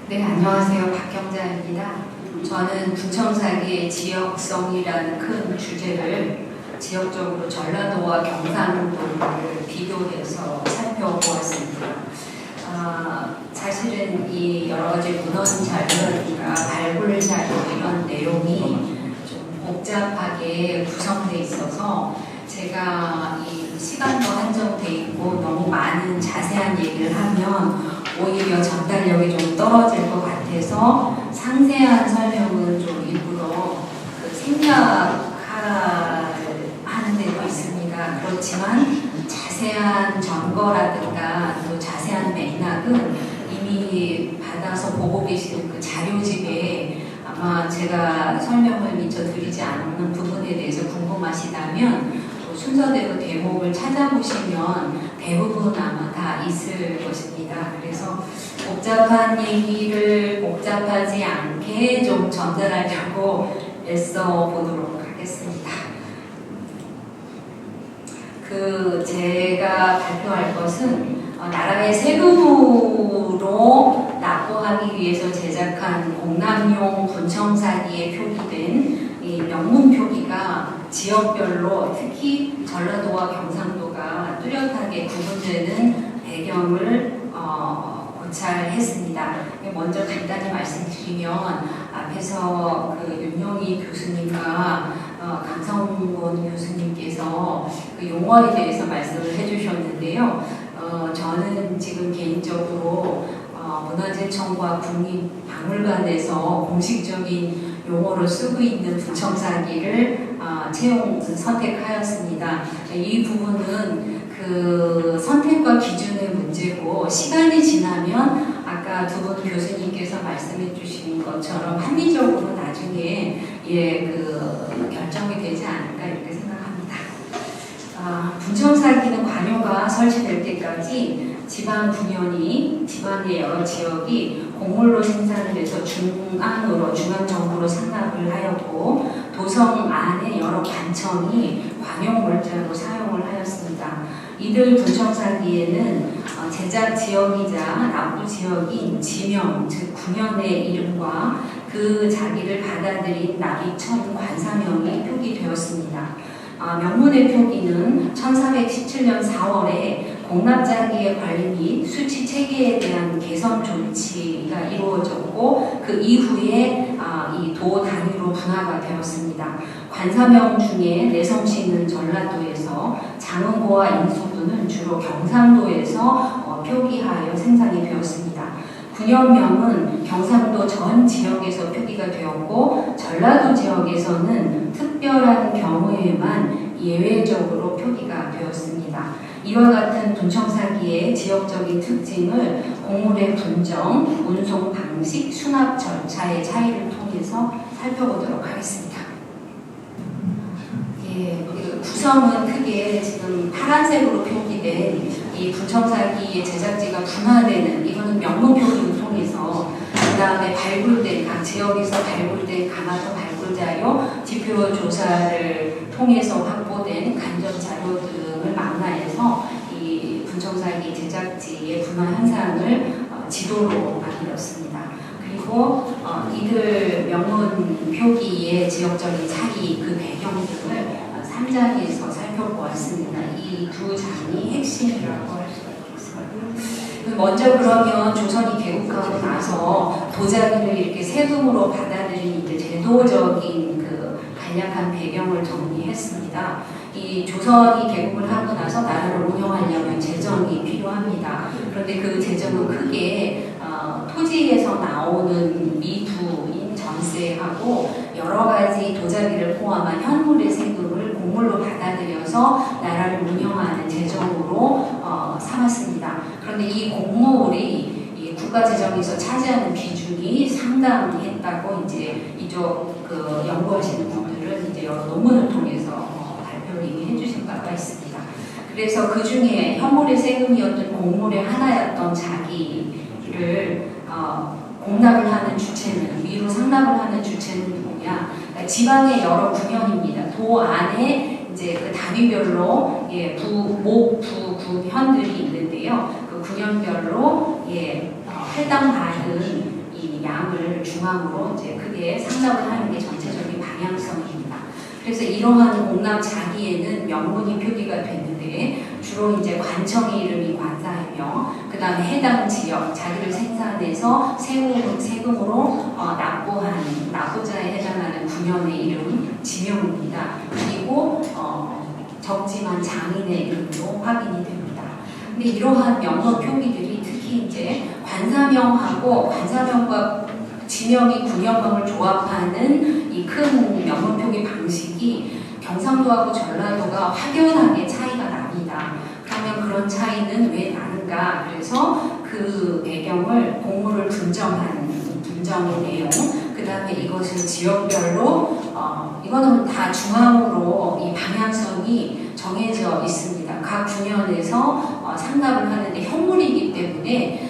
네, 안녕하세요. 박경자입니다. 저는 군청사기의 지역성이라는 큰 주제를 지역적으로 전라도와 경상도를 비교해서 살펴보았습니다. 사실은 이 여러 가지 문헌 자료나 발굴 자료 이런 내용이 좀 복잡하게 구성되어 있어서 제가 이 시간도 한정돼 있고 너무 많은 자세한 얘기를 하면 오히려 전달력이 좀 떨어질 것 같아서 상세한 설명은 좀 일부러 생략하는 데도 있습니다. 그렇지만 자세한 전거라든가 또 자세한 맥락은 이미 받아서 보고 계시는 그 자료집에 아마 제가 설명을 미처 드리지 않는 부분에 대해서 궁금하시다면 순서대로 대목을 찾아보시면 대부분 아마 다 있을 것입니다. 그래서 복잡한 얘기를 복잡하지 않게 좀 전달하려고 애써 보도록 하겠습니다. 제가 발표할 것은 나라의 세금으로 납부하기 위해서 제작한 공납용 군청사기에 표기된 이 명문 표기가 지역별로 특히 전라도와 경상도가 뚜렷하게 구분되는 배경을 고찰했습니다. 먼저 간단히 말씀드리면 앞에서 윤용희 교수님과 강성원 교수님께서 용어에 대해서 말씀을 해주셨는데요. 저는 지금 개인적으로 문화재청과 국립박물관에서 공식적인 용어로 쓰고 있는 군청사기를 선택하였습니다. 이 부분은 선택과 기준의 문제고 시간이 지나면 아까 두 분 교수님께서 말씀해 주신 것처럼 합리적으로 나중에 결정이 되지 않을까 이렇게 생각합니다. 군청사기는 관요가 설치될 때까지 지방의 여러 지역이 곡물로 생산을 해서 중앙정부로 상납을 하였고 도성 안에 여러 관청이 관용물자로 사용을 하였습니다. 이들 군청사기에는 제작 지역이자 납부 지역인 지명, 즉 군현의 이름과 그 자기를 받아들인 납입천 관사명이 표기되었습니다. 명문의 표기는 1317년 4월에 공납자기의 관리 및 수치 체계에 대한 개선 조치가 이루어졌고 그 이후에 이 도 단위로 분화가 되었습니다. 관사명 중에 내성시는 전라도에서 장흥고와 인소도는 주로 경상도에서 표기하여 생산이 되었습니다. 군현명은 경상도 전 지역에서 표기가 되었고 전라도 지역에서는 특별한 경우에만 예외적으로 표기가 되었습니다. 이와 같은 군청사기의 지역적인 특징을 곡물의 분정, 운송 방식, 수납 절차의 차이를 통해서 살펴보도록 하겠습니다. 구성은 크게 지금 파란색으로 표기된 이 군청사기의 제작지가 분화되는 이거는 명문 표기를 통해서 그 다음에 발굴된 각 지역에서 발굴된 가마도 발굴 자료, 지표 조사를 통해서 확보된 간접 자료 등을 망라해서 이 군청사기 제작지의 분화 현상을 지도로 만들었습니다. 그리고 이들 명문 표기의 지역적인 차이, 그 배경 등을 3장에서 살펴보았습니다. 이 두 장이 핵심이라고 할 수가 있습니다. 먼저 그러면 조선이 개국하고 나서 도자기를 이렇게 세금으로 받아들인 이제 제도적인 간략한 배경을 정리했습니다. 이 조선이 개국을 하고 나서 나라를 운영하려면 재정이 필요합니다. 그런데 그 재정은 크게 토지에서 나오는 미부인 전세하고 여러 가지 도자기를 포함한 현물의 세금을 곡물로 받아들여서 나라를 운영하는 재정으로 삼았습니다. 그런데 이 곡물이 이 국가 재정에서 차지하는 비중이 상당했다고 이제 이쪽 연구하시는 분들은 이제 여러 논문을 통해서 발표를 이미 해주신 바가 있습니다. 그래서 그 중에 현물의 세금이었던 곡물의 하나였던 자기를 공납을 하는 주체는 위로 상납을 하는 주체는 뭐냐? 그러니까 지방의 여러 군현입니다. 도 안에 이제 그 단위별로 목, 부, 군, 현들이 있는데요. 그 군현별로 해당받은 이 양을 중앙으로 이제 크게 상납을 하는 게 전체적인 방향성입니다. 그래서 이러한 공납 자기에는 명문이 표기가 됐는데 주로 이제 관청의 이름이 관사이며 그 다음에 해당 지역 자기를 생산해서 세금으로 납부자에 해당하는 군현의 이름 지명입니다. 그리고 적지만 장인의 이름도 확인이 됩니다. 근데 이러한 명문 표기들이 특히 이제 관사명과 지명이 군현명을 조합하는 이 큰 명문 표기 방식이 경상도하고 전라도가 확연하게 차이가 납니다. 그러면 그런 차이는 왜 나는가? 그래서 그 배경을 공무를 분정의 내용, 그 다음에 이것을 지역별로 이거는 다 중앙으로 이 방향성이 정해져 있습니다. 각 군현에서 상납을 하는데 현물이기 때문에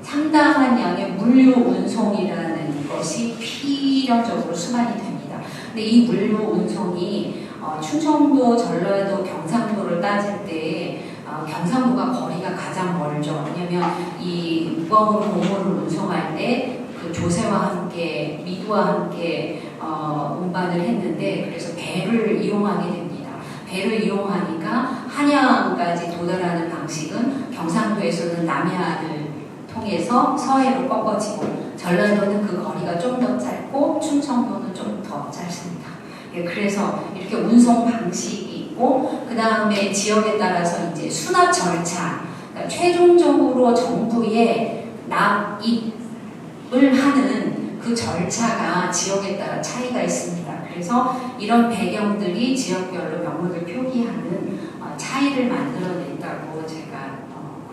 상당한 양의 물류 운송이라는 것이 필연적으로 수반이 됩니다. 근데 이 물류 운송이 충청도, 전라도, 경상도를 따질 때 경상도가 거리가 가장 멀죠. 왜냐하면 이 무거운 공물을 운송할 때 그 조세와 함께 미두와 함께 운반을 했는데 그래서 배를 이용하게 됩니다. 배를 이용하니까 한양까지 도달하는 방식은 경상도에서는 남해안을 통해서 서해로 꺾어지고 전라도는 그 거리가 좀 더 짧고 충청도는 좀 더 짧습니다. 예, 그래서 이렇게 운송 방식이 있고 그 다음에 지역에 따라서 이제 수납 절차, 그러니까 최종적으로 정부에 납입을 하는 그 절차가 지역에 따라 차이가 있습니다. 그래서 이런 배경들이 지역별로 명목을 표기하는 차이를 만들어낸다고 제가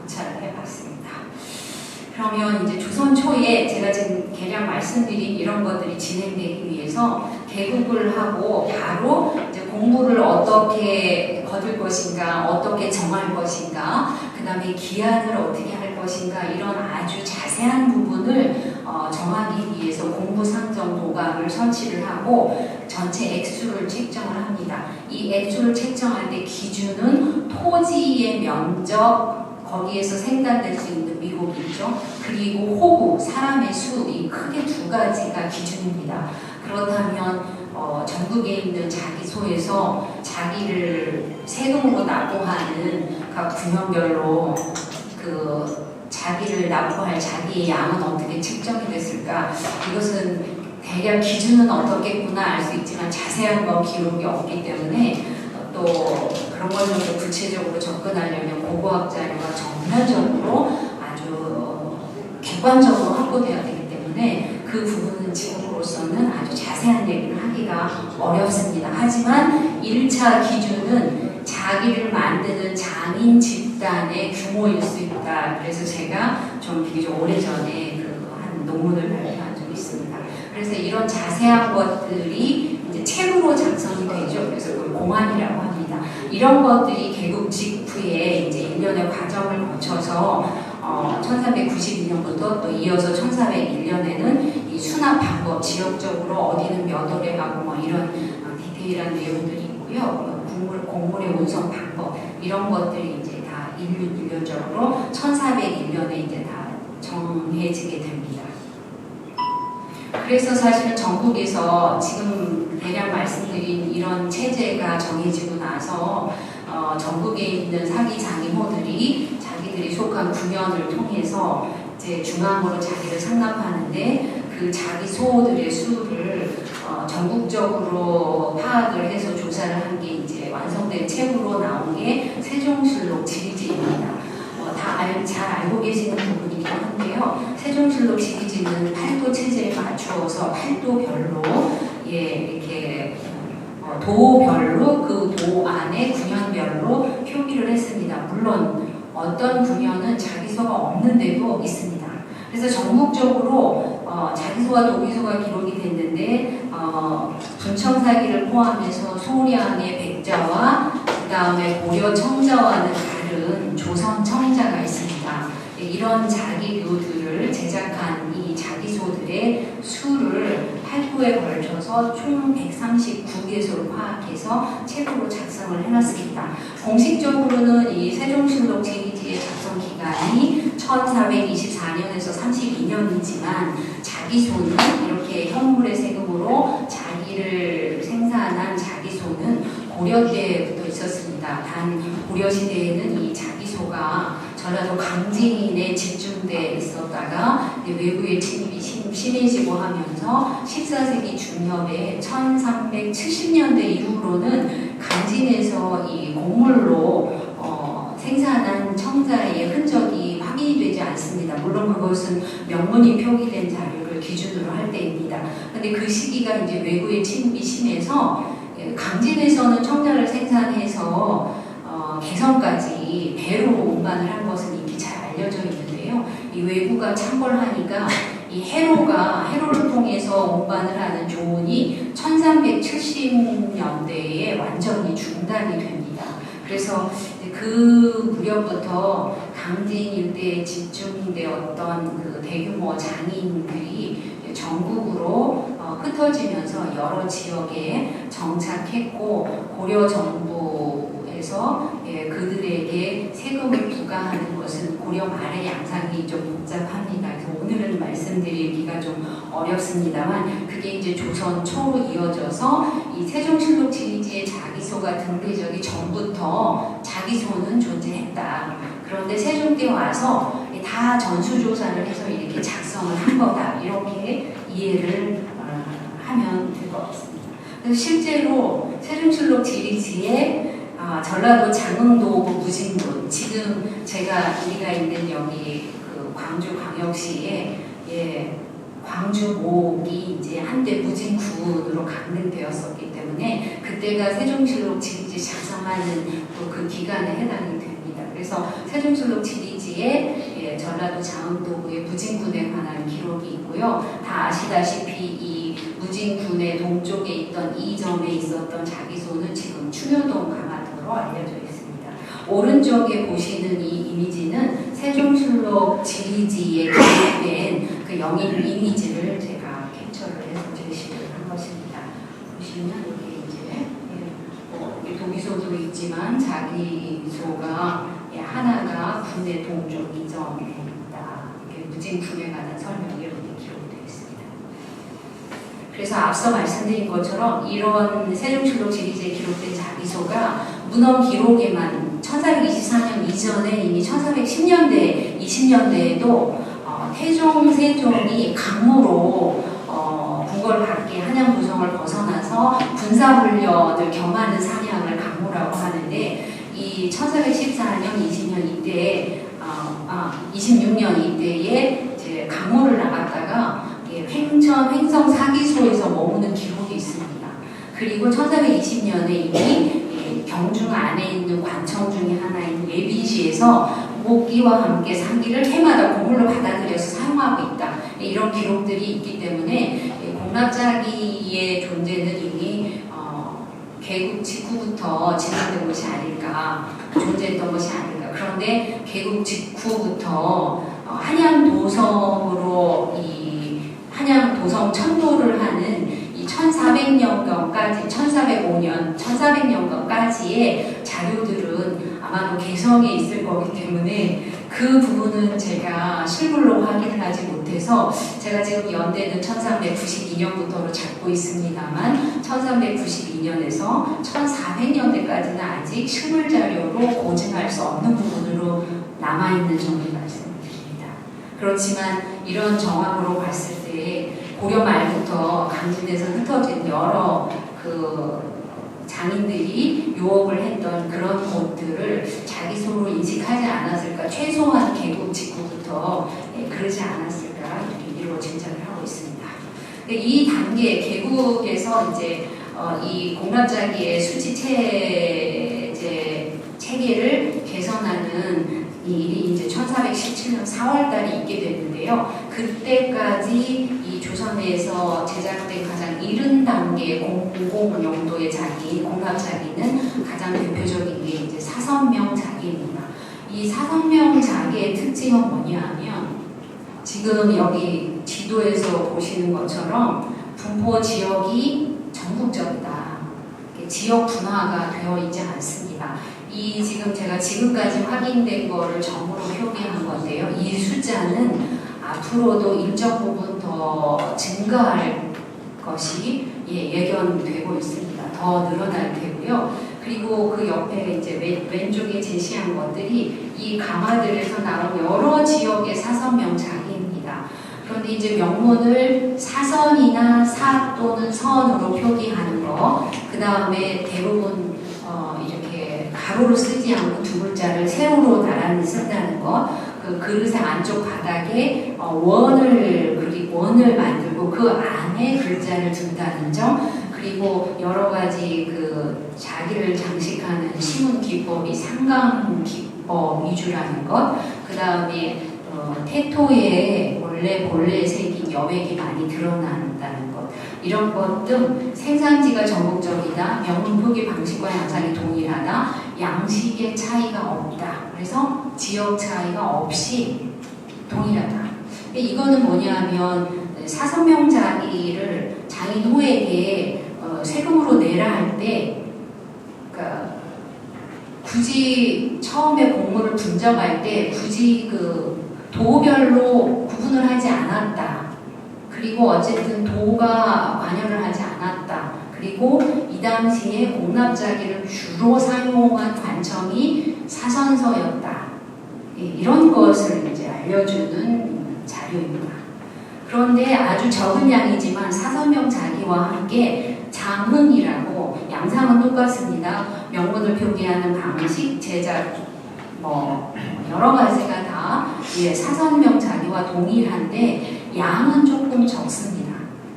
고찰을 해봤습니다. 그러면 이제 조선 초에 제가 지금 대략 말씀드린 이런 것들이 진행되기 위해서 개국을 하고 바로 이제 공부를 어떻게 거둘 것인가, 어떻게 정할 것인가, 그 다음에 기한을 어떻게 할 것인가 이런 아주 자세한 부분을 정하기 위해서 공부상정 도감을 설치를 하고 전체 액수를 책정을 합니다. 이 액수를 책정할 때 기준은 토지의 면적, 거기에서 생산될 수 있는 미국이죠. 그리고 호구, 사람의 수, 이 크게 두 가지가 기준입니다. 그렇다면 전국에 있는 자기소에서 자기를 세금으로 납부하는 각 군현별로 그 자기를 납부할 자기의 양은 어떻게 측정이 됐을까? 이것은 대략 기준은 어떻겠구나 알 수 있지만 자세한 건 기록이 없기 때문에 또 그런 걸 좀 구체적으로 접근하려면 고고학 자료가 전면적으로 아주 객관적으로 확보되어야 되기 때문에 그 부분은 지금으로서는 아주 자세한 얘기를 하기가 어렵습니다. 하지만 1차 기준은 자기를 만드는 장인 집단의 규모일 수 있다. 그래서 제가 좀 비교적 오래전에 한 논문을 발표한 적이 있습니다. 그래서 이런 자세한 것들이 이제 책으로 작성이 되죠. 그래서 그걸 공안이라고 합니다. 이런 것들이 개국 직후에 이제 일련의 과정을 거쳐서 1392년부터 또 이어서 1401년에는 이 수납 방법, 지역적으로 어디는 몇 월에 가고 뭐 이런 디테일한 내용들이 있고요. 곡물의 운송 방법 이런 것들이 이제 다 일련적으로 1401년에 이제 다 정해지게 됩니다. 그래서 사실 전국에서 지금 대략 말씀드린 이런 체제가 정해지고 나서 전국에 있는 사기 장이모들이 자기들이 속한 군현을 통해서 이제 중앙으로 자기를 상납하는데 그 자기 소호들의 수를 전국적으로 파악을 해서 조사를 한 게 이제 완성된 책으로 나온 게 세종실록 지리지입니다. 잘 알고 계시는 부분이긴 한데요. 세종실록 지리지는 8도 체제에 맞추어서 8도별로 이렇게 도별로 그 도 안에 군현별로 표기를 했습니다. 물론 어떤 군현은 자기소가 없는데도 있습니다. 그래서 전국적으로 자기소와 도기소가 기록이 됐는데 분청사기를 포함해서 소량의 백자와 그 다음에 고려 청자와는 다른 조선 청자가 있습니다. 이런 자기묘들을 제작한 이 자기소들의 수를 8도에 걸쳐서 총 139개소를 파악해서 책으로 작성을 해놨습니다. 공식적으로는 이 세종실록 지리지의 작성 기간이 1424년에서 32년이지만 자기소는 이렇게 현물의 세금으로 자기를 생산한 자기소는 고려 때부터 있었습니다. 단 고려 시대에는 이 자기소가 전라도 강진에 집중돼 있었다가 외부의 침입이 심해지고 하면서 14세기 중엽에 1370년대 이후로는 강진에서 이 곡물로 생산한 청자의 흔적이 확인이 되지 않습니다. 물론 그것은 명문이 표기된 자료를 기준으로 할 때입니다. 근데 그 시기가 이제 외부의 침입이 심해서 강진에서는 청자를 생산해서 개성까지 배로 운반을 한 것은 이미 잘 알려져 있는데요. 이 외부가 창궐하니까 이 해로를 통해서 운반을 하는 조언이 1370년대에 완전히 중단이 됩니다. 그래서 그 무렵부터 강진 일대에 집중되었던 그 대규모 장인들이 전국으로 흩어지면서 여러 지역에 정착했고 고려 정부에서 그들에게 세금을 부과하는 것은 고려 말의 양상이 좀 복잡합니다. 그래서 오늘은 말씀드리기가 좀 어렵습니다만 그게 이제 조선 초로 이어져서 이 세종실록 지리지의 자기소가 등대적이 전부터 자기소는 존재했다. 그런데 세종 때 와서 다 전수조사를 해서 이렇게 작성을 한 거다. 이렇게 이해를 하면 될 것 같습니다. 그래서 실제로 세종실록 지리지에 전라도 장흥도구 무진군, 지금 우리가 있는 여기 그 광주광역시에 광주목이 이제 한때 무진군으로 강등되었었기 때문에 그때가 세종실록 지리지 작성하는 그 기간에 해당이 됩니다. 그래서 세종실록 지리지에 전라도 장흥도구의 무진군에 관한 기록이 있고요. 다 아시다시피 이 무진군의 동쪽에 있던 이 점에 있었던 자기소는 지금 충효동 강화도로 알려져 있습니다. 오른쪽에 보시는 이 이미지는 세종실록 지리지에 기록된 그 영인 이미지를 제가 캡처를 해서 제시를 한 것입니다. 보시면 여기 이제 도비소도 있지만 자기소가 하나가 군의 동쪽 이 점입니다. 무진군에 관한 설명이 이렇게 기록되어 있습니다. 그래서 앞서 말씀드린 것처럼 이런 세종실록 지리지에 기록된 자기소가 문헌 기록에만 1424년 이전에 이미 1410년대, 20년대에도 태종, 세종이 강무로 국을 받게 한양 부성을 벗어나서 군사훈련을 겸하는 사냥을 강무라고 하는데 이 1414년, 20년 이때에 26년 이때에 이제 강무를 나갔다가 횡성 사기소에서 머무는 기록이 있습니다. 그리고 1420년에 이미 경중 안에 있는 관청 중에 하나인 예빈시에서 목기와 함께 상기를 해마다 곡물로 받아들여서 사용하고 있다. 이런 기록들이 있기 때문에 공납자기의 존재는 이미 개국 직후부터 진행된 것이 아닐까, 존재했던 것이 아닐까. 그런데 개국 직후부터 한양도성으로 한양도성 천도를 하는 이 1400년경까지, 1405년, 1400년경까지의 자료들은 아마도 개성에 있을 거기 때문에 그 부분은 제가 실물로 확인을 하지 못해서 제가 지금 연대는 1392년부터로 잡고 있습니다만 1392년에서 1400년대까지는 아직 실물 자료로 고증할 수 없는 부분으로 남아있는 점을 말씀드립니다. 그렇지만 이런 정황으로 봤을 때 고려 말부터 강진에서 흩어진 여러 그 장인들이 유업을 했던 그런 곳들을 자기소로 인식하지 않았을까, 최소한 개국 직후부터 그러지 않았을까 이렇게 미루어 짐작을 하고 있습니다. 이 단계 개국에서 이제 이 공납자기의 수지 체계를 개선하는 이 일이 이제 1417년 4월달에 있게 됐는데요. 그때까지 이 조선에서 제작된 가장 이른 단계의 공공용도의 자기, 공납자기는 가장 대표적인 게 이제 사선명 자기입니다. 이 사선명 자기의 특징은 뭐냐하면 지금 여기 지도에서 보시는 것처럼 분포 지역이 전국적이다. 지역 분화가 되어 있지 않습니다. 이 지금 제가 지금까지 확인된 거를 점으로 표기한 건데요. 이 숫자는 앞으로도 일정 부분 더 증가할 것이 예견되고 있습니다. 더 늘어날 테고요. 그리고 그 옆에 이제 왼쪽에 제시한 것들이 이 가마들에서 나온 여러 지역의 사선명 자기입니다. 그런데 이제 명문을 사선이나 사 또는 선으로 표기하는 거, 그 다음에 대부분 이렇게 가로로 쓰지 않고 두 글자를 세로로 나란히 쓴다는 거, 그 그릇의 안쪽 바닥에 원을 만들고 그 안에 글자를 둔다는 점, 그리고 여러 가지 그 자기를 장식하는 시문 기법이 상강 기법 위주라는 것, 그 다음에 태토에 원래 본래에 새긴 여백이 많이 드러난다는 것, 이런 것 등 생산지가 전국적이다, 명문 표기 방식과 양상이 동일하다, 양식의 차이가 없다. 그래서 지역 차이가 없이 동일하다. 이거는 뭐냐면 사선명 자기를 장인호에게 세금으로 내라 할 때, 그러니까 굳이 처음에 공모를 분정할 때 굳이 그 도별로 구분을 하지 않았다. 그리고 어쨌든 도가 관여를 하지 않았다. 그리고 이 당시에 공납자기를 주로 사용한 관청이 사선서였다. 이런 것을 이제 알려주는 자료입니다. 그런데 아주 적은 양이지만 사선명 자기와 함께 장흥이라고, 양상은 똑같습니다. 명문을 표기하는 방식, 제작, 여러 가지가 다 사선명 자기와 동일한데 양은 조금 적습니다.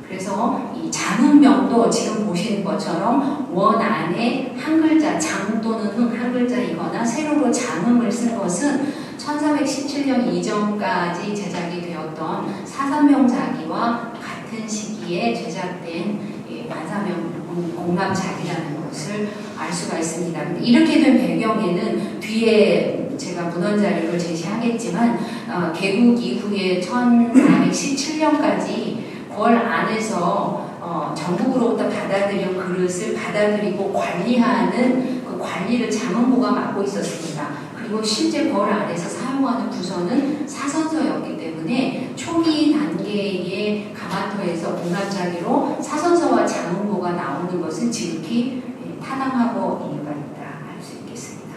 그래서 이 장흥명도 지금 보시는 것처럼 원 안에 한 글자, 장 또는 흥 한 글자이거나 세로로 장흥을 쓴 것은 1317년 이전까지 제작이 되었던 사선명 자기와 같은 시기에 제작된 반사명 공납자기라는 것을 알 수가 있습니다. 근데 이렇게 된 배경에는 뒤에 제가 문헌 자료를 제시하겠지만 개국 이후에 1417년까지 궐 안에서 전국으로부터 받아들인 그릇을 받아들이고 관리하는 그 관리를 장흥부가 맡고 있었습니다. 그리고 실제 궐 안에서 사용하는 부서는 사선서였기 때문에 초기 단계의 가마터에서 공납자기로 사선서와 장흥부가 나오는 것은 지극히 타당하고 이유가 있다 할 수 있겠습니다.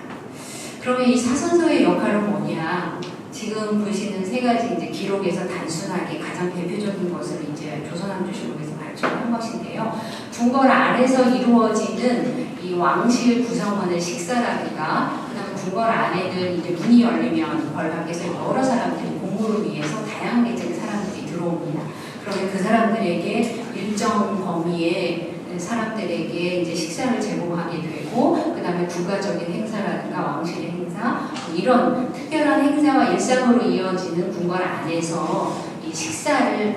그러면 이 사선서의 역할은 뭐냐? 지금 보시는 세 가지 이제 기록에서 단순하게 가장 대표적인 것을 이제 조선왕조실록에서 발표한 것인데요. 궁궐 안에서 이루어지는 이 왕실 구성원의 식사라든가, 그다음에 궁궐 안에는 이제 문이 열리면 벌 밖에서 여러 사람들이 공부를 위해서 다양한 계층의 사람들이 들어옵니다. 그러면 그 사람들에게 일정 범위의 사람들에게 이제 식사를 제공하게 되고, 그 다음에 국가적인 행사라든가 왕실의 행사, 이런 특별한 행사와 일상으로 이어지는 궁궐 안에서 이 식사를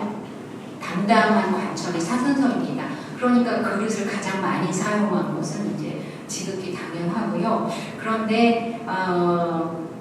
담당한 관청이 사선서입니다. 그러니까 그릇을 가장 많이 사용한 것은 이제 지극히 당연하고요. 그런데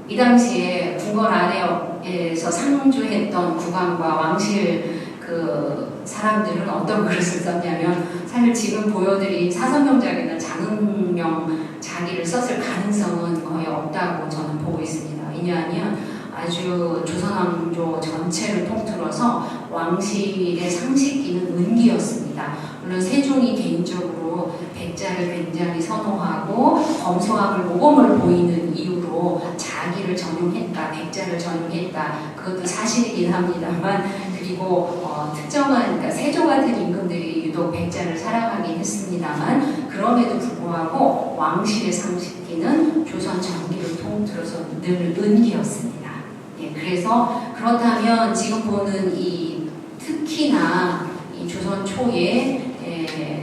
이 당시에 궁궐 안에서 상주했던 국왕과 왕실 그 사람들은 어떤 그릇을 썼냐면, 사실 지금 보여드린 사선명 자기나 장흥명 자기를 썼을 가능성은 거의 없다고 저는 보고 있습니다. 왜냐하면 아주 조선왕조 전체를 통틀어서 왕실의 상식기는 은기였습니다. 물론 세종이 개인적으로 백자를 굉장히 선호하고 검소함을 모범을 보이는 이유로 자기를 전용했다, 백자를 전용했다, 그것도 사실이긴 합니다만, 그리고 특정한, 그러니까 세조 같은 임금들이 유독 백자를 사랑하긴 했습니다만, 그럼에도 불구하고 왕실의 상식기는 조선 전기를 통틀어서 늘 은기였습니다. 그래서 그렇다면 지금 보는 이 특히나 이 조선 초에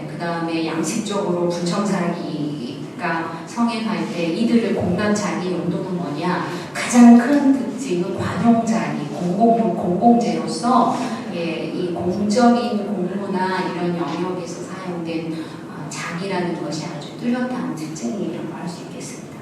그 다음에 양식적으로 분청사기가 성행할 때 이들의 공납자기 용도는 뭐냐? 가장 큰 특징은 관용자기, 공공재로서 이 공적인 공무나 이런 영역에서 사용된 자기라는 것이 아주 뚜렷한 특징이라고 할 수 있겠습니다.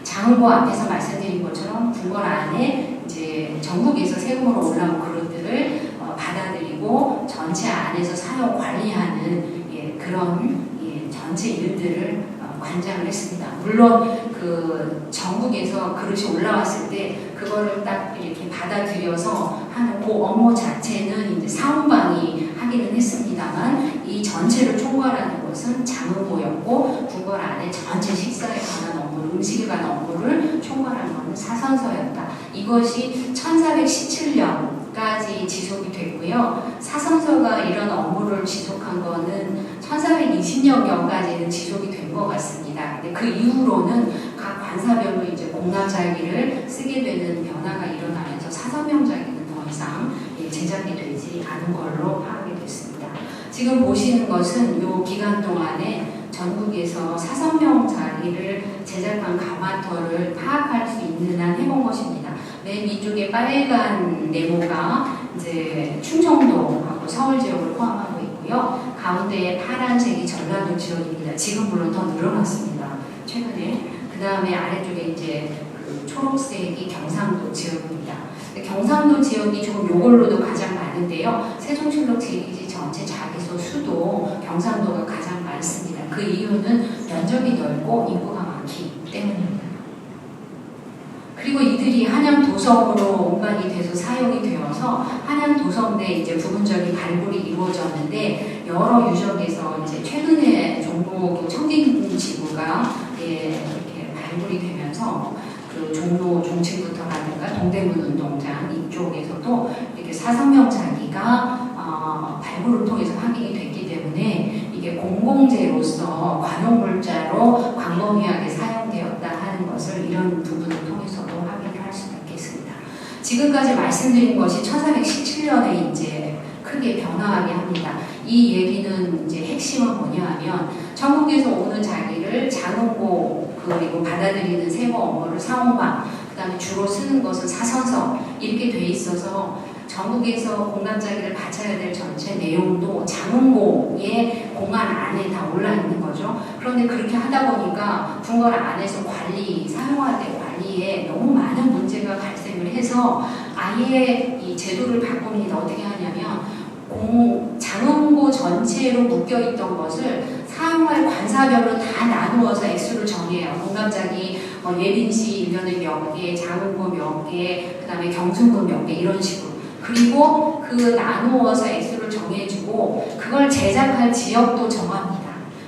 장흥부 앞에서 말씀드린 것처럼 궁궐 안에 이제 전국에서 세금으로 올라온 그릇들을 받아들이고 전체 안에서 사용 관리하는 그런 전체 일들을 관장을 했습니다. 물론 그 그 전국에서 그릇이 올라왔을 때 그거를 딱 이렇게 받아들여서 하는 그 업무 자체는 이제 사원방이 하기는 했습니다만 이 전체를 총괄하는 것은 장흥고였고 궁궐 안에 전체 식사에 관한 업무, 음식에 관한 업무를 총괄하는 것은 사선서였다. 이것이 1417년까지 지속이 됐고요. 사선서가 이런 업무를 지속한 거는 1420년경까지는 지속이 된 것 같습니다. 근데 그 이후로는 각 관사별로 이제 공납자기를 쓰게 되는 변화가 일어나면서 사선명자기는 더 이상 제작이 되지 않은 걸로 파악이 됐습니다. 지금 보시는 것은 이 기간 동안에 전국에서 사선명자기를 제작한 가마터를 파악할 수 있는 한 해본 것입니다. 맨 위쪽에 빨간 네모가 이제 충청도하고 서울 지역을 포함하고 있고요. 가운데에 파란색이 전라도 지역입니다. 지금 물론 더 늘어났습니다. 최근에. 그 다음에 아래쪽에 이제 그 초록색이 경상도 지역입니다. 경상도 지역이 조금 요걸로도 가장 많은데요. 세종실록 제2지 전체 자기소 수도 경상도가 가장 많습니다. 그 이유는 면적이 넓고 인구가 많기 때문입니다. 그리고 이들이 한양도성으로 운반이 돼서 사용이 되어서 한양도성 내 이제 부분적인 발굴이 이루어졌는데 여러 유적에서 이제 최근에 종로 청진지구가 이렇게 발굴이 되면서 그 종로 종친부터라든가 동대문 운동장 이쪽에서도 이렇게 사선명자기가 발굴을 통해서 확인이 됐기 때문에 이게 공공재로서 관용물자로 광범위하게 사용되었다 하는 것을 이런 부분을 통해서도 확인을 할 수가 있겠습니다. 지금까지 말씀드린 것이 1417년에 이제 크게 변화하게 합니다. 이 얘기는 이제 핵심은 뭐냐 하면 전국에서 오는 자기를 장흥고 그리고 받아들이는 세무 업무를 사원방, 그 다음에 주로 쓰는 것은 사선서 이렇게 돼 있어서 전국에서 공납자기를 바쳐야 될 전체 내용도 장흥고의 공안 안에 다 올라 있는 거죠. 그런데 그렇게 하다 보니까 궁궐 안에서 사용할 때 관리에 너무 많은 문제가 발생을 해서 아예 이 제도를 바꿉니다. 어떻게 하냐면 장흥고 전체로 묶여있던 것을 사용할 관사별로 다 나누어서 액수를 정해요. 공납자기 예빈시 1년에 몇 개, 장흥고 몇 개, 그 다음에 경순고 몇 개 이런 식으로. 그리고 그 나누어서 액수를 정해주고 그걸 제작할 지역도 정합니다.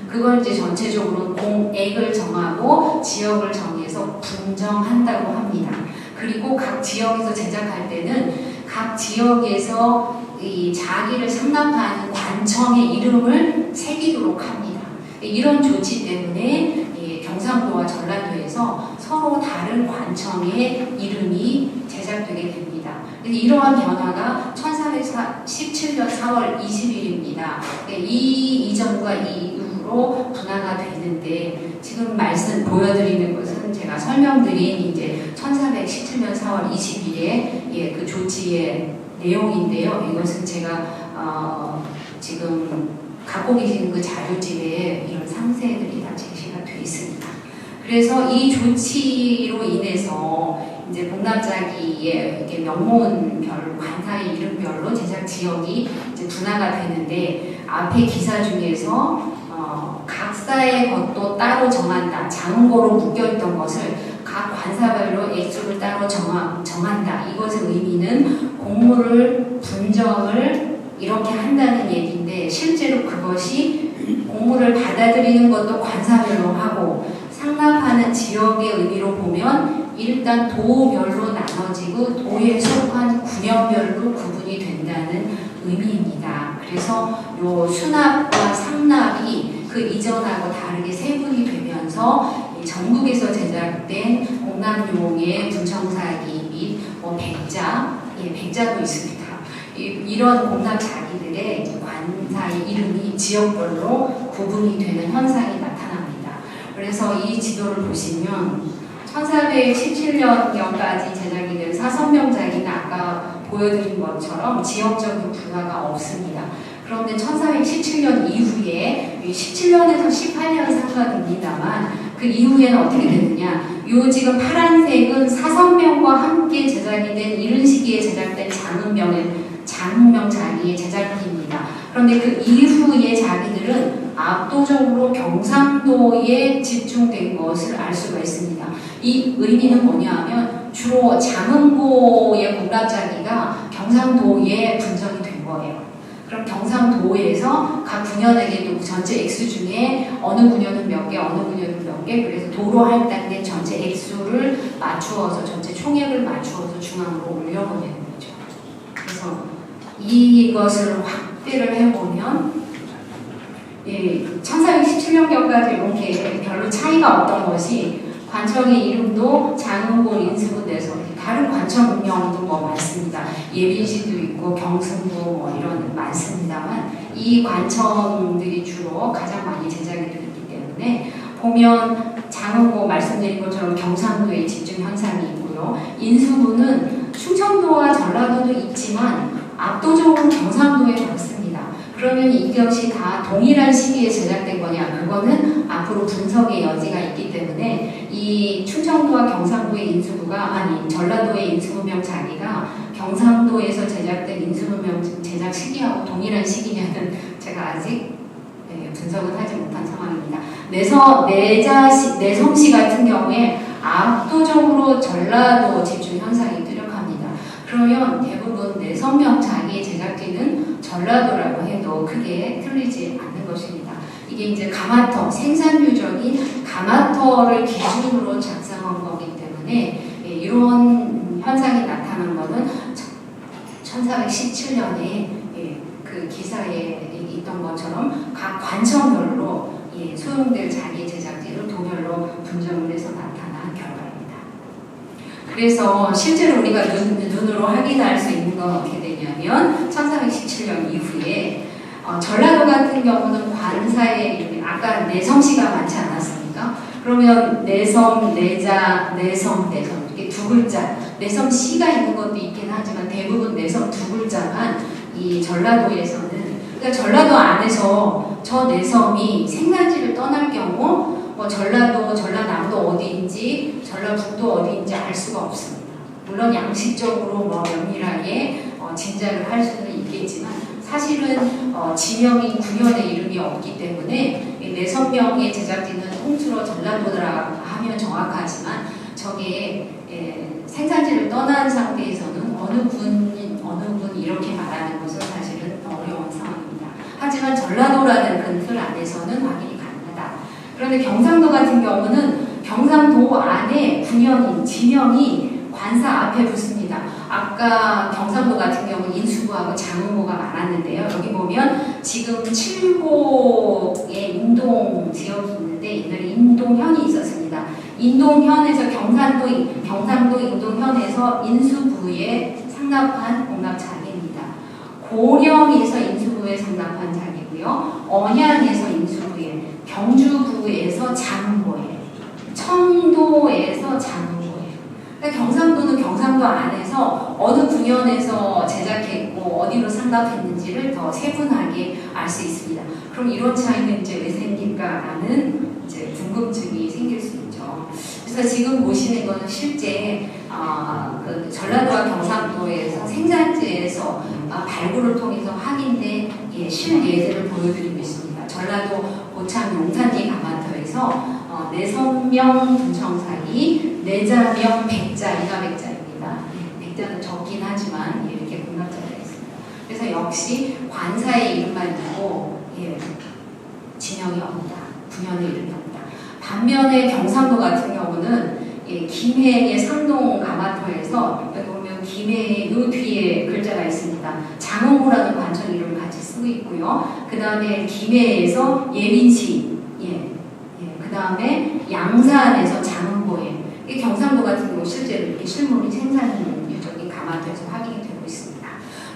그걸 이제 전체적으로 공액을 정하고 지역을 정해서 분정한다고 합니다. 그리고 각 지역에서 제작할 때는 각 지역에서 이 자기를 상납하는 관청의 이름을 새기도록 합니다. 이런 조치 때문에 경상도와 전라도에서 서로 다른 관청의 이름이 제작되게 됩니다. 이러한 변화가 1417년 4월 20일입니다. 이 이전과 이후로 분화가 되는데 지금 보여드리는 것은 제가 설명드린 이제 1417년 4월 20일에 그 조치의 내용인데요. 이것은 제가 지금 갖고 계시는 그 자료집에 이런 상세들이 다 제시가 되어 있습니다. 그래서 이 조치로 인해서 이제 공납자기의 이렇게 명문별로 관사의 이름별로 제작 지역이 이제 분화가 되는데 앞에 기사 중에서 각사의 것도 따로 정한다. 장흥고로 묶여있던 것을 각 관사별로 액수를 따로 정한다. 이것의 의미는 공무를 분정을 이렇게 한다는 얘기인데 실제로 그것이 공무를 받아들이는 것도 관사별로 하고 상납하는 지역의 의미로 보면 일단 도별로 나눠지고 도에 속한 구년별로 구분이 된다는 의미입니다. 그래서 요 수납과 상납이 그 이전하고 다르게 세분이 되면서 전국에서 제작된 공납용의 분청사기 및 백자, 백자도 있습니다. 이런 공납자기들의 관사의 이름이 지역별로 구분이 되는 현상이 나타납니다. 그래서 이 지도를 보시면 1417년경까지 제작이 된 사선명자기는 아까 보여드린 것처럼 지역적인 분화가 없습니다. 그런데 1417년 이후에 17년에서 18년 상관입니다만 그 이후에는 어떻게 되느냐, 요 지금 파란색은 사선명과 함께 제작이 된 이른 시기에 제작된 장흥명 자기의 제작기입니다. 그런데 그 이후에 자기들은 압도적으로 경상도에 집중된 것을 알 수가 있습니다. 이 의미는 뭐냐 하면 주로 장흥고의 공납자기가 경상도에 분정이 된 거예요. 그럼 경상도에서 각 군현에게도 전체 액수 중에 어느 군현은 몇 개, 어느 군현은 몇 개, 그래서 도로 할당된 전체 액수를 맞추어서 전체 총액을 맞추어서 중앙으로 올려보내는 거죠. 그래서 이것을 확대를 해보면 1417년경까지 이렇게 별로 차이가 없던 것이 관청의 이름도 장흥고, 인수부 내서 다른 관청 운명도 뭐 많습니다. 예빈시도 있고 경승부 뭐 이런 많습니다만 이 관청들이 주로 가장 많이 제작이 되기 때문에 보면 장흥고 말씀드린 것처럼 경상도에 집중 현상이 있고요. 인수부는 충청도와 전라도도 있지만 압도적으로 경상도에 많습니다. 그러면 이것이 다 동일한 시기에 제작된 거냐? 그거는 앞으로 분석의 여지가 있기 때문에 이 충청도와 경상도의 인수부가 전라도의 인수부명 자기가 경상도에서 제작된 인수부명 제작 시기하고 동일한 시기냐는 제가 아직 분석은 하지 못한 상황입니다. 내성시 같은 경우에 압도적으로 전라도 집중 현상이 뚜렷합니다. 그러면 대부분 내성명 자기의 제작지는 전라도라고 해도 크게 틀리지 않는 것입니다. 이게 이제 가마터, 생산 유적인 가마터를 기준으로 작성한 거기 때문에 이런 현상이 나타난 것은 1417년에 그 기사에 있던 것처럼 각 관청별로 소용될 자기의 제작지를 도별로 분정을 해서 나타난 결과입니다. 그래서 실제로 우리가 눈으로 확인할 수 있는 건 어떻게 되냐면 1417년 이후에 전라도 같은 경우는 관사의 이름이 아까 내성시가 많지 않았습니까? 그러면 내성, 내자, 내성 이렇게 두 글자 내성시가 있는 것도 있긴 하지만 대부분 내성 두 글자만 이 전라도에서는 그러니까 전라도 안에서 저 내성이 생산지를 떠날 경우 뭐 전라도, 전라남도 어디인지 전라북도 어디인지 알 수가 없습니다. 물론 양식적으로 뭐 면밀하게 짐작을 할 수는 있겠지만 사실은 지명인 군현의 이름이 없기 때문에 내성명의 제작지는 통틀어 전라도라 하면 정확하지만 저게 생산지를 떠난 상태에서는 어느 군 이렇게 말하는 것은 사실은 어려운 상황입니다. 하지만 전라도라는 큰 틀 안에서는 확인이 가능하다. 그런데 경상도 같은 경우는 경상도 안에 군현인, 지명이 관사 앞에 붙습니다. 아까 경상도 같은 경우는 인수부하고 장흥고가 많았는데요. 여기 보면 지금 7호의 인동 지역이 있는데 옛날에 인동현이 있었습니다. 인동현에서 경상도 인동현에서 인수부에 상납한 공납자기입니다. 고령에서 인수부에 상납한 자기고요. 언양에서 인수부에, 경주부에서 장흥고에, 청도에서 장흥고에. 그러니까 경상도는 경상도 안에서 어느 군현에서 제작했고 어디로 상납했는지를 더 세분하게 알 수 있습니다. 그럼 이런 차이는 이제 왜 생길까라는 이제 궁금증이 생길 수 있죠. 그래서 지금 보시는 것은 실제 그 전라도와 경상도에서 생산지에서 발굴을 통해서 확인된 실예들을 보여드리고 있습니다. 전라도 고창 용산리 가마터에서 내성명 분청사기, 내자명 백자, 이가백자입니다. 백자는 적긴 하지만 이렇게 공납자가 있습니다. 그래서 역시 관사의 이름만 있고 진영이 없다. 분현의 이름이 없다. 반면에 경상도 같은 경우는 김해의 상동 가마터에서 여기 보면 김해의 요 뒤에 글자가 있습니다. 장흥고라는 관청 이름을 같이 쓰고 있고요. 그 다음에 김해에서 예민시, 그 다음에 양산에서 장흥고에 경상도 같은 경우 실제로 이렇게 실물이 생산 유적이 가마터에서 확인이 되고 있습니다.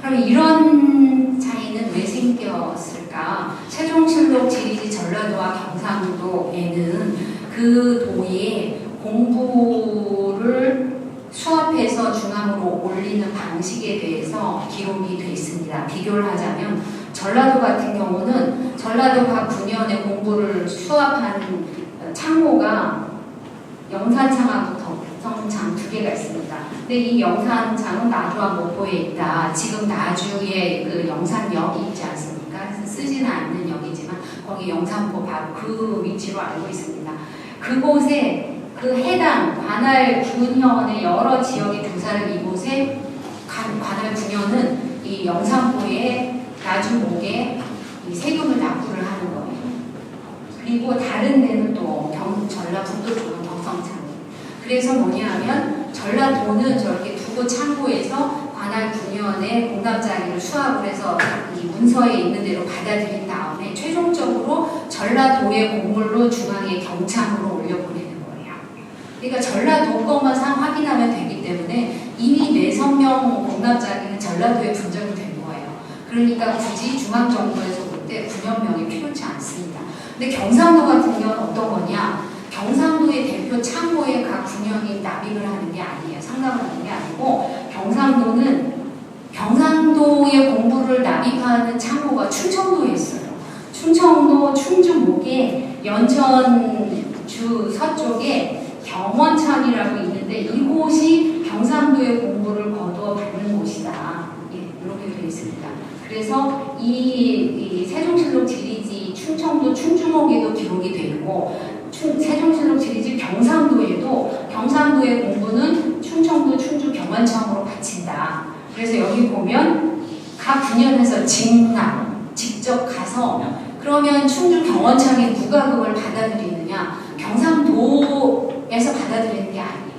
그럼 이런 차이는 왜 생겼을까? 세종실록 지리지 전라도와 경상도에는 그 도의 공부를 수합해서 중앙으로 올리는 방식에 대해서 기록이 되어 있습니다. 비교를 하자면 전라도 같은 경우는 전라도 각 군현의 공부를 수합한 창호가 영산창하고 덕성창 두 개가 있습니다. 근데 이 영산창은 나주와 목포에 있다. 지금 나주에 그 영산역이 있지 않습니까? 쓰지는 않는 역이지만 거기 영산포 바로 그 위치로 알고 있습니다. 그곳에 그 해당 관할 군현의 여러 지역의 조사를 이곳에 관할 군현은 이 영산포의 나주목에 이 세금을 납부를 하는 거예요. 그리고 다른 데는 또 전라북도 쪽은 경성창. 그래서 뭐냐 하면 전라도는 저렇게 두고 창고에서 관할 군현의 공납자리를 수합을 해서 이 문서에 있는 대로 받아들인 다음에 최종적으로 전라도의 공물로 중앙의 경창으로 올려보내는 거예요. 그러니까 전라도 것만 확인하면 되기 때문에 이미 내성명 공납자리는 전라도에 분정이 된 거예요. 그러니까 굳이 중앙정부에서 볼 때 군현명이 필요치 않습니다. 근데 경상도 같은 경우는 어떤 거냐? 경상도의 대표 창고에 각 군현이 납입을 하는 게 아니에요. 상납을 하는 게 아니고 경상도는 경상도의 공부를 납입하는 창고가 충청도에 있어요. 충청도 충주목에 연천주 서쪽에 경원천이라고 있는데 이곳이 경상도의 공부를 거두어 받는 곳이다. 예, 이렇게 되어 있습니다. 그래서 이 세종실록 지리지 충청도 충주목에도 기록이 되어 있고 세종실록 지리지 경상도에도 경상도의 공부는 충청도 충주 경원청으로 바친다. 그래서 여기 보면 각 군현에서 직접 가서 그러면 충주 경원청에 누가 그걸 받아들이느냐? 경상도에서 받아들이는 게 아니에요.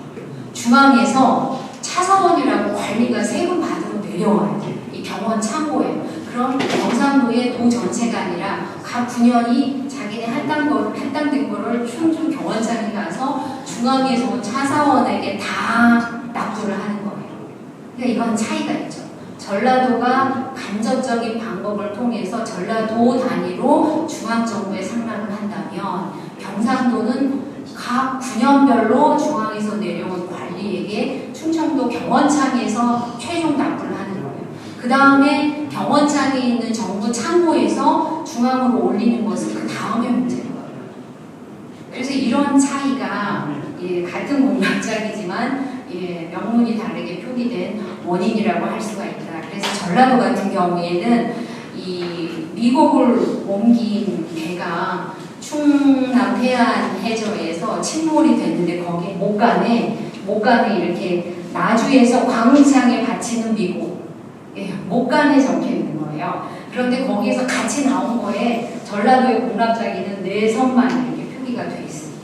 중앙에서 차서원이라고 관리가 세금 받으러 내려와요. 이 경원 창고에. 그럼 경상도의 도 전체가 아니라 각 군현이 자기네 할당된 거를 충주 경원장에 가서 중앙에서 온 차사원에게 다 납부를 하는 거예요. 그러니까 이건 차이가 있죠. 전라도가 간접적인 방법을 통해서 전라도 단위로 중앙정부에 상납을 한다면 경상도는 각 군현별로 중앙에서 내려온 관리에게 충청도 경원창에서 최종 납부를 하는 거예요. 그 다음에 경원창에 있는 정부 창고에서 중앙으로 올리는 것은 그 다음에 문제인 거예요. 그래서 이런 차이가 같은 공납장이지만 명문이 다르게 표기된 원인이라고 할 수가 있다. 그래서 전라도 같은 경우에는 이 미국을 옮긴 배가 충남 태안 해저에서 침몰이 됐는데 거기에 목간에 이렇게 나주에서 광흥창에 바치는 미국 목간에 적혀 있는 거예요. 그런데 거기에서 같이 나온 거에 전라도의 공납자기는 내선만 이렇게 표기가 돼 있습니다.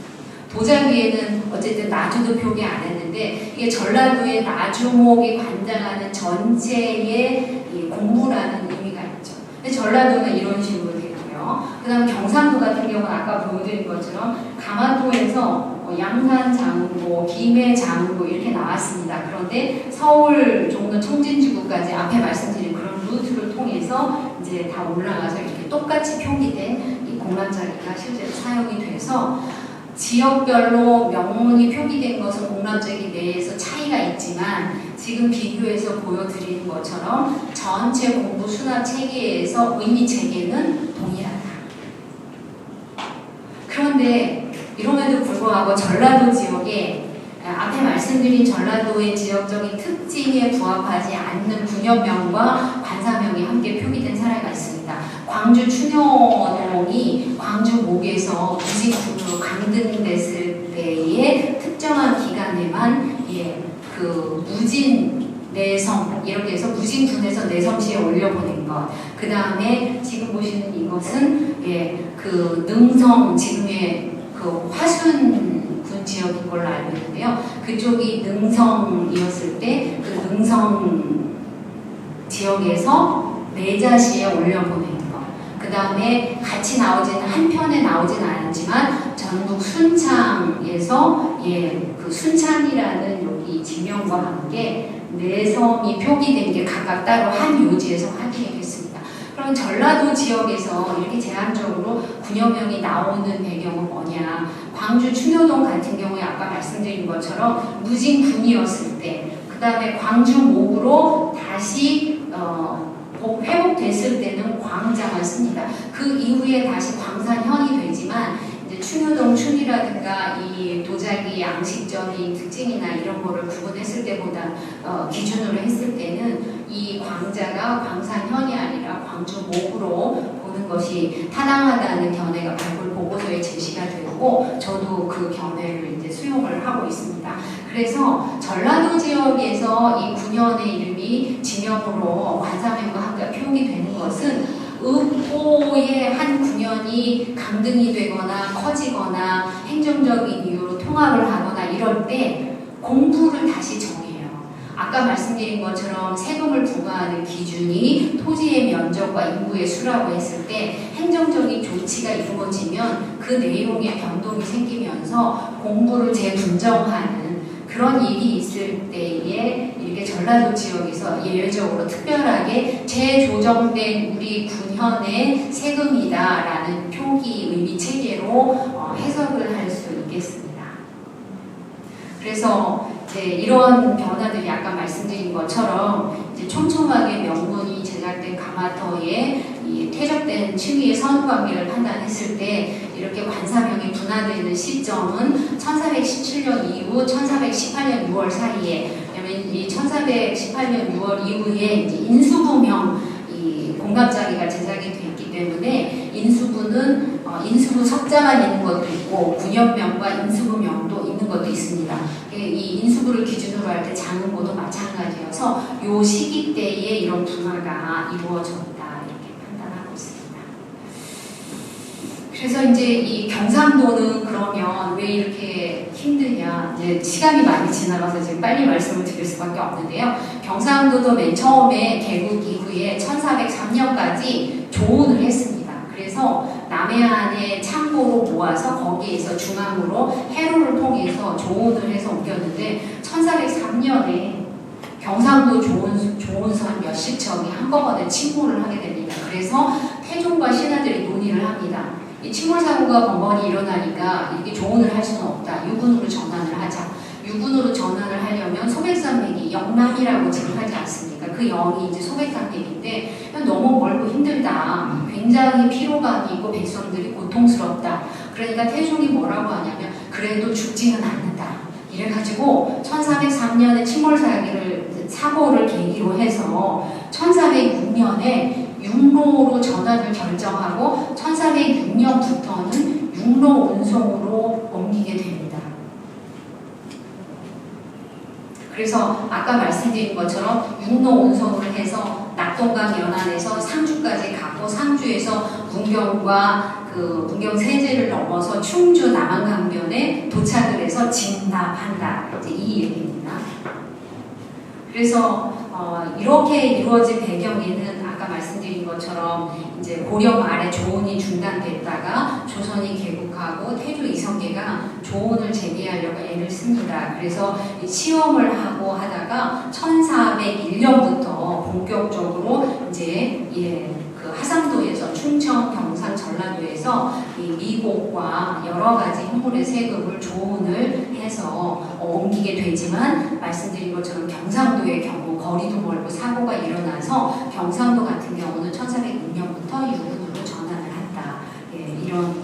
도자기에는 어쨌든 나주도 표기 안 했는데 이게 전라도의 나주목이 관장하는 전체의 공부라는 의미가 있죠. 근데 전라도는 이런 식으로 되고요. 그 다음 경상도 같은 경우는 아까 보여드린 것처럼 가마도에서 양산 장고, 김해 장고 이렇게 나왔습니다. 그런데 서울 종로 청진지구까지 앞에 말씀드린 그런 루트를 통해서 이제 다 올라가서 이렇게 똑같이 표기된 이 공납자리가 실제로 사용이 돼서 지역별로 명문이 표기된 것은 공납자기 내에서 차이가 있지만 지금 비교해서 보여드리는 것처럼 전체 공부 수납 체계에서 의미 체계는 동일하다. 그런데 이럼에도 불구하고 전라도 지역에 앞에 말씀드린 전라도의 지역적인 특징에 부합하지 않는 군현명과 관사명이 함께 표기된 사례가 있습니다. 광주 충효동이 광주 목에서 무직군으로 강등됐을 때의 특정한 기간에만 그 무진 내성 이렇게 해서 무진군에서 내성시에 올려보낸 것. 그 다음에 지금 보시는 이것은 그 능성 지금의 그 화순군 지역인 걸로 알고 있는데요. 그쪽이 능성이었을 때 그 능성 지역에서 내자시에 올려보낸 것. 그 다음에 같이 나오지는 한 편에 나오지는 않았지만 전북 순창에서 그 순창이라는 여기 지명과 함께 내섬이 표기된 게 각각 따로 한 요지에서 확인이 됐습니다. 그럼 전라도 지역에서 이렇게 제한적으로 군현명이 나오는 배경은 뭐냐? 광주 충효동 같은 경우에 아까 말씀드린 것처럼 무진군이었을 때, 그 다음에 광주 목으로 다시 회복됐을 때는 광장을 씁니다. 그 이후에 다시 광산현이 되지만 이제 충효동 춘이라든가 이 도자기 양식적인 특징이나 이런 거를 구분했을 때보다 기준으로 했을 때는 이 광자가 광산현이 아니라 광주 목으로 보는 것이 타당하다는 견해가 발굴 보고서에 제시가 되고 저도 그 견해를 이제 수용을 하고 있습니다. 그래서 전라도 지역에서 이 9년의 이름이 지명으로 관사명과 함께 표기 되는 것은 읍보의 한 9년이 강등이 되거나 커지거나 행정적인 이유로 통합을 하거나 이럴 때 공부를 다시 정해요. 아까 말씀드린 것처럼 세금을 부과하는 기준이 토지의 면적과 인구의 수라고 했을 때 행정적인 조치가 이루어지면 그 내용에 변동이 생기면서 공부를 재분정하는 그런 일이 있을 때에 이렇게 전라도 지역에서 예외적으로 특별하게 재조정된 우리 군현의 세금이다라는 표기 의미 체계로 해석을 할 수 있겠습니다. 그래서 이제 이런 변화들이 아까 말씀드린 것처럼 이제 촘촘하게 명문이 제작된 가마터에 이 퇴적된 층위의 선후관계를 판단했을 때 이렇게 관사명이 분화되는 시점은 1417년 이후 1418년 6월 사이에, 왜냐면 이 1418년 6월 이후에 이제 인수부명 이 공감장애가 제작이 됐기 때문에 인수부는 인수부 석자만 있는 것도 있고 군현명과 인수부명도 있는 것도 있습니다. 이 인수부를 기준으로 할 때 장흥고도 마찬가지여서 이 시기 때에 이런 분화가 이루어졌다 이렇게 판단하고 있습니다. 그래서 이제 이 경상도는 그러면 왜 이렇게 힘드냐, 이제 시간이 많이 지나가서 지금 빨리 말씀을 드릴 수밖에 없는데요. 경상도도 맨 처음에 개국 이후에 1403년까지 조운을 했습니다. 그래서 남해안의 창고로 모아서 거기에서 중앙으로 해로를 통해서 조운을 해서 옮겼는데 1403년에 경상도 조운선 몇십 척이 한꺼번에 침몰을 하게 됩니다. 그래서 태종과 신하들이 논의를 합니다. 이 침몰 사고가 번번이 일어나니까 이게 조운을 할 수는 없다. 유군으로 전환을 하자. 유군으로 전환을 하려면 소백산맥이 영남이라고 지금 하지 않습니까? 그 영이 이제 소백산맥인데 너무 멀고 힘들다. 굉장히 피로감이 있고 백성들이 고통스럽다. 그러니까 태종이 뭐라고 하냐면 그래도 죽지는 않는다. 이래가지고 1403년에 침몰 사고를 계기로 해서 1406년에 육로로 전환을 결정하고 1406년부터는 육로 운송으로 옮기게 됩니다. 그래서 아까 말씀드린 것처럼 육로 운송을 해서 낙동강 연안에서 상주까지 가고 상주에서 문경과 그 문경 세제를 넘어서 충주 남한강변에 도착을 해서 진납한다. 이제 이 얘기입니다. 그래서 이렇게 이루어진 배경에는 아까 말씀드린 것처럼 이제 고려 말에 조운이 중단됐다가 조선이 개국하고 태조 이성계가 조운을 재개하려고 애를 씁니다. 그래서 시험을 하고 하다가 1401년부터 본격적으로 이제 그 하상도에서 충청, 경상, 전라도에서 이 미곡과 여러 가지 형물의 세금을 조운을 해서 옮기게 되지만 말씀드린 것처럼 경상도의 경우 거리도 멀고 사고가 일어나서 경상도 같은 경우는 1406년부터 유군으로 전환을 한다. 이런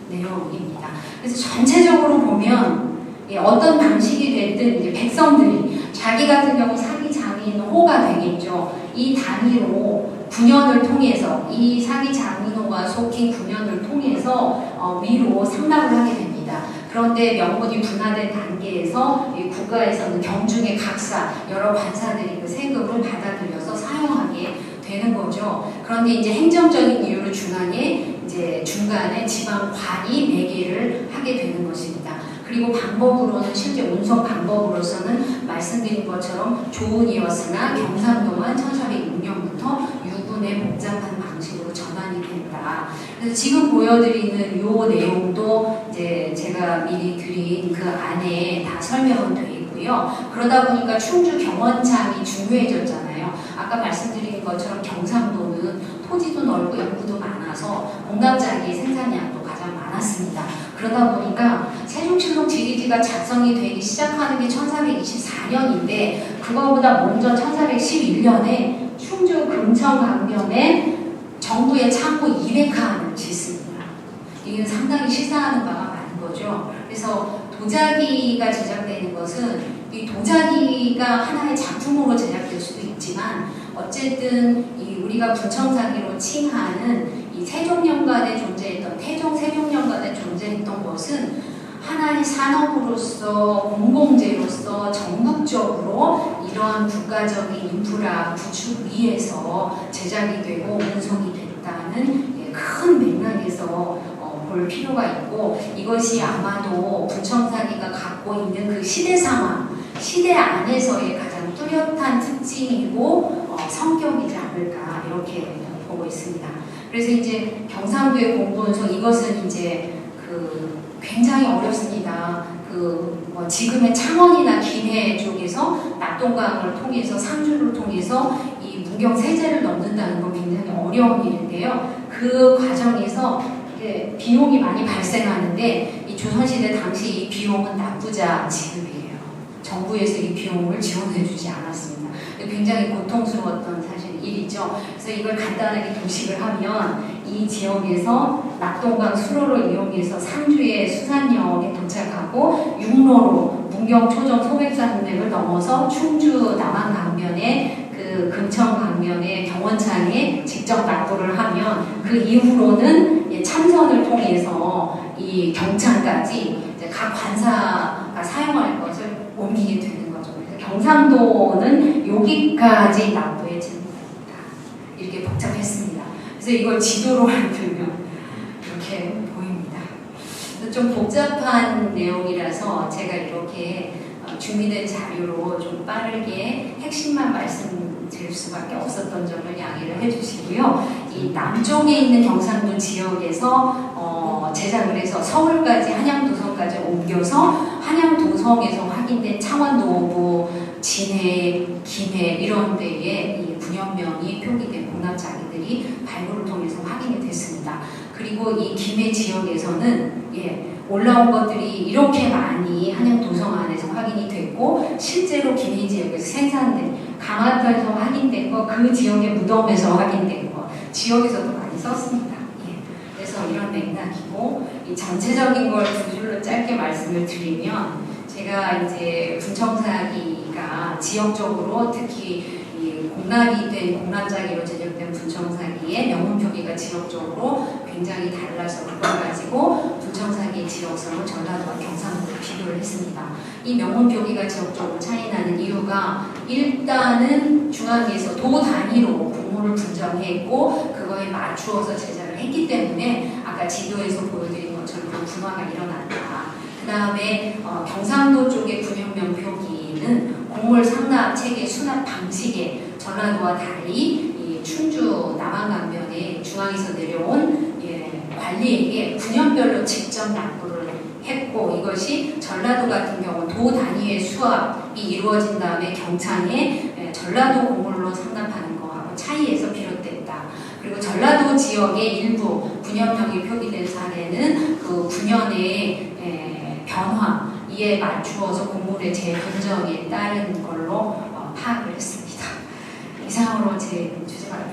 내용입니다. 그래서 전체적으로 보면 어떤 방식이 됐든 이제 백성들이 자기 같은 경우 사기 장인호가 되겠죠. 이 단위로 9년을 통해서 이 사기 장인호가 속힌 9년을 통해서 위로 상납을 하게 됩니다. 그런데 명분이 분화된 단계에서 국가에서는 경중의 각사 여러 관사들이 그 세금을 받아들여서 사용하게 되는 거죠. 그런데 이제 행정적인 이유를 중앙에 이제 중간에 지방관이 매개를 하게 되는 것입니다. 그리고 방법으로는 실제 운송 방법으로서는 말씀드린 것처럼 조운이었으나 경상도만 1406년부터 유군의 복잡한 방식으로 전환이 된다. 그래서 지금 보여드리는 요 내용도 이제 제가 미리 드린 그 안에 다 설명은 되어 있고요. 그러다 보니까 충주 경원창이 중요해졌잖아요. 아까 말씀드린 것처럼 경상도는 토지도 넓고 인구도 많아서 공감자기 생산량도 가장 많았습니다. 그러다 보니까 세종실록 지리지가 작성이 되기 시작하는 게 1424년인데 그거보다 먼저 1411년에 충주 금천강변에 정부의 창고 200칸을 짓습니다. 이게 상당히 시사하는 바가 많은 거죠. 그래서 도자기가 제작되는 것은 이 도자기가 하나의 작품으로 제작될 수도 있지만 어쨌든 이 우리가 분청사기로 칭하는 이 세종년간에 존재했던 세종년간에 존재했던 것은 하나의 산업으로서 공공재로서 전국적으로 이러한 국가적인 인프라 구축 위해서 제작이 되고 운송이 됐다는 큰 맥락에서 볼 필요가 있고, 이것이 아마도 분청사기가 갖고 있는 그 시대 상황, 시대 안에서의 가장 뚜렷한 특징이고 성격이지 않을까 이렇게 보고 있습니다. 그래서 이제 경상도의 공부운송, 이것은 이제 굉장히 어렵습니다. 지금의 창원이나 김해 쪽에서 낙동강을 통해서 상주를 통해서 이 문경 세제를 넘는다는 건 굉장히 어려운 일인데요. 그 과정에서 비용이 많이 발생하는데 이 조선시대 당시 이 비용은 납부자 지급이에요. 정부에서 이 비용을 지원해주지 않았습니다. 굉장히 고통스러웠던 사실 일이죠. 그래서 이걸 간단하게 도식을 하면 이 지역에서 낙동강 수로를 이용해서 상주의 수산역에 도착하고 육로로 문경 초정 소백산맥을 넘어서 충주 남한 강변에 금천 강변의 경원창에 직접 납도를 하면 그 이후로는 참선을 통해서 이 경창까지 각 관사가 사용할 것을 옮기게 되는 거죠. 그래서 경상도는 여기까지 납부의 제목입니다. 이렇게 복잡했습니다. 그래서 이걸 지도로 만들면 이렇게 보입니다. 좀 복잡한 내용이라서 제가 이렇게 준비된 자료로 좀 빠르게 핵심만 말씀드릴 수밖에 없었던 점을 양해를 해주시고요. 이 남쪽에 있는 경상도 지역에서 제작을 해서 서울까지 한양도성까지 옮겨서 한양도성에서 확인된 창원도부, 진해, 김해 이런 데에 이 분연명이 표기된 공납자기들이 발굴을 통해서 확인이 됐습니다. 그리고 이 김해 지역에서는 올라온 것들이 이렇게 많이 한양도성 안에서 확인이 됐고, 실제로 김해 지역에서 생산된 강화도에서 확인된 거, 그 지역의 무덤에서 확인된 거, 지역에서도 많이 썼습니다. 그래서 이런 맥락이고, 이 전체적인 걸 두 줄로 짧게 말씀을 드리면, 제가 이제 분청사기가 지역적으로 특히 이 공납이 된 공납자기로 제작된 분청사기의 명문 표기가 지역적으로 굉장히 달라서 그걸 가지고 분청사기의 지역성을 전라도와 경상도로 비교를 했습니다. 이 명문 표기가 지역적으로 차이나는 이유가 일단은 중앙에서 도 단위로 공모를 분정했고 그거에 맞추어서 제작을 했기 때문에 아까 지도에서 보여드린 것처럼 그 분화가 일어났다. 그 다음에 경상도 쪽의 군용명 표기는 곡물 상납 체계 수납 방식에 전라도와 달리 이 충주 남한강변에 중앙에서 내려온 관리에게 군역별로 직접 납부를 했고, 이것이 전라도 같은 경우 도 단위의 수합이 이루어진 다음에 경창에 전라도 곡물로 상납하는 거하고 차이에서 비롯됐다. 그리고 전라도 지역의 일부 군역명이 표기된 사례는 그 군연의 변화 이에 맞추어서 곡물의 재분정에 따른 걸로 파악을 했습니다. 이상으로 제 주제 발표